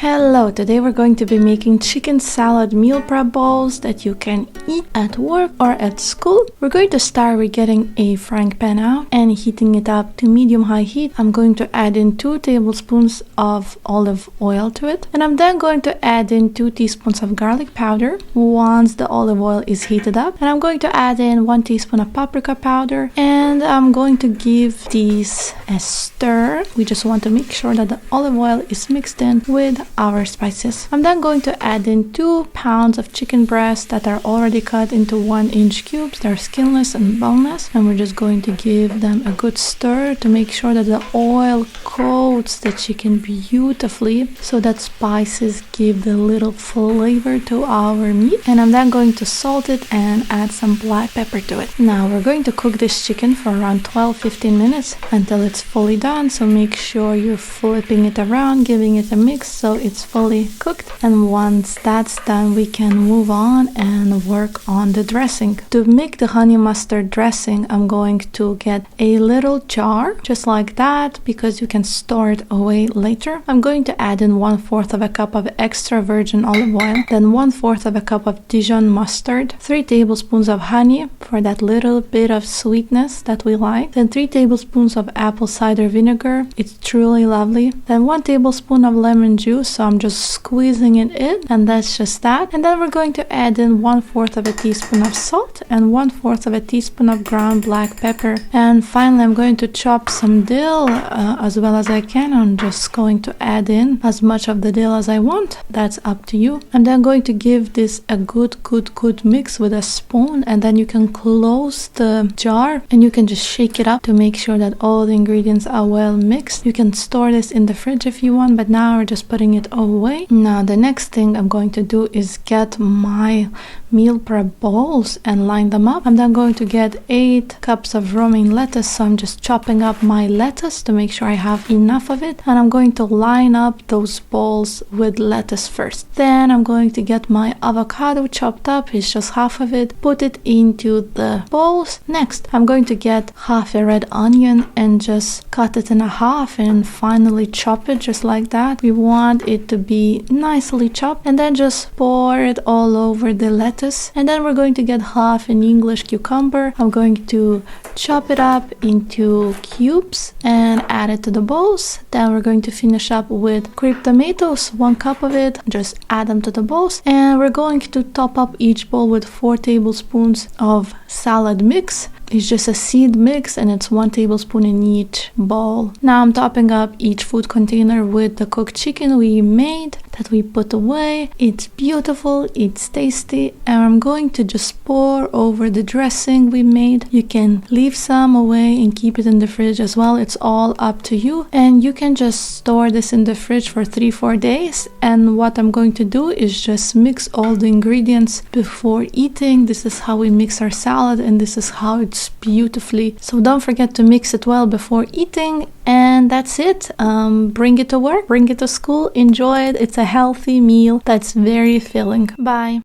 Hello, today we're going to be making chicken salad meal prep bowls that you can eat at work or at school. We're going to start with getting a frying pan out and heating it up to medium-high heat. I'm going to add in 2 tablespoons of olive oil to it, and I'm then going to add in 2 teaspoons of garlic powder once the olive oil is heated up, and I'm going to add in 1 teaspoon of paprika powder, and I'm going to give these a stir. We just want to make sure that the olive oil is mixed in with our spices. I'm then going to add in 2 pounds of chicken breasts that are already cut into 1-inch cubes. They're skinless and boneless, and we're just going to give them a good stir to make sure that the oil coats the chicken beautifully so that spices give the little flavor to our meat. And I'm then going to salt it and add some black pepper to it. Now we're going to cook this chicken for around 12-15 minutes until it's fully done, so make sure you're flipping it around, giving it a mix so it's fully cooked. And once that's done, we can move on and work on the dressing. To make the honey mustard dressing, I'm going to get a little jar just like that because you can store it away later. I'm going to add in 1/4 of a cup of extra virgin olive oil, then 1/4 of a cup of Dijon mustard, 3 tablespoons of honey for that little bit of sweetness that we like, then 3 tablespoons of apple cider vinegar. It's truly lovely. Then 1 tablespoon of lemon juice, so I'm just squeezing it in, and that's just that. And then we're going to add in 1/4 of a teaspoon of salt and 1/4 of a teaspoon of ground black pepper. And finally, I'm going to chop some dill as well as I can. I'm just going to add in as much of the dill as I want. That's up to you. I'm then going to give this a good mix with a spoon, and then you can close the jar and you can just shake it up to make sure that all the ingredients are well mixed. You can store this in the fridge if you want, but now we're just putting it away. Now the next thing I'm going to do is get my meal prep bowls and line them up. I'm then going to get 8 cups of romaine lettuce, so I'm just chopping up my lettuce to make sure I have enough of it, and I'm going to line up those bowls with lettuce first. Then I'm going to get my avocado chopped up. It's just half of it. Put it into the bowls. Next, I'm going to get half a red onion and just cut it in half and finally chop it just like that. We want it to be nicely chopped, and then just pour it all over the lettuce. And then we're going to get half an English cucumber. I'm going to chop it up into cubes and add it to the bowls. Then we're going to finish up with crepe tomatoes, 1 cup of it. Just add them to the bowls, and we're going to top up each bowl with 4 tablespoons of salad mix. It's just a seed mix, and it's 1 tablespoon in each bowl. Now I'm topping up each food container with the cooked chicken we made that we put away. It's beautiful, it's tasty, and I'm going to just pour over the dressing we made. You can leave some away and keep it in the fridge as well. It's all up to you, and you can just store this in the fridge for 3-4 days. And what I'm going to do is just mix all the ingredients before eating. This is how we mix our salad, and this is how it's beautifully. So don't forget to mix it well before eating, and that's it. Bring it to work, bring it to school, enjoy it. It's a healthy meal that's very filling. Bye.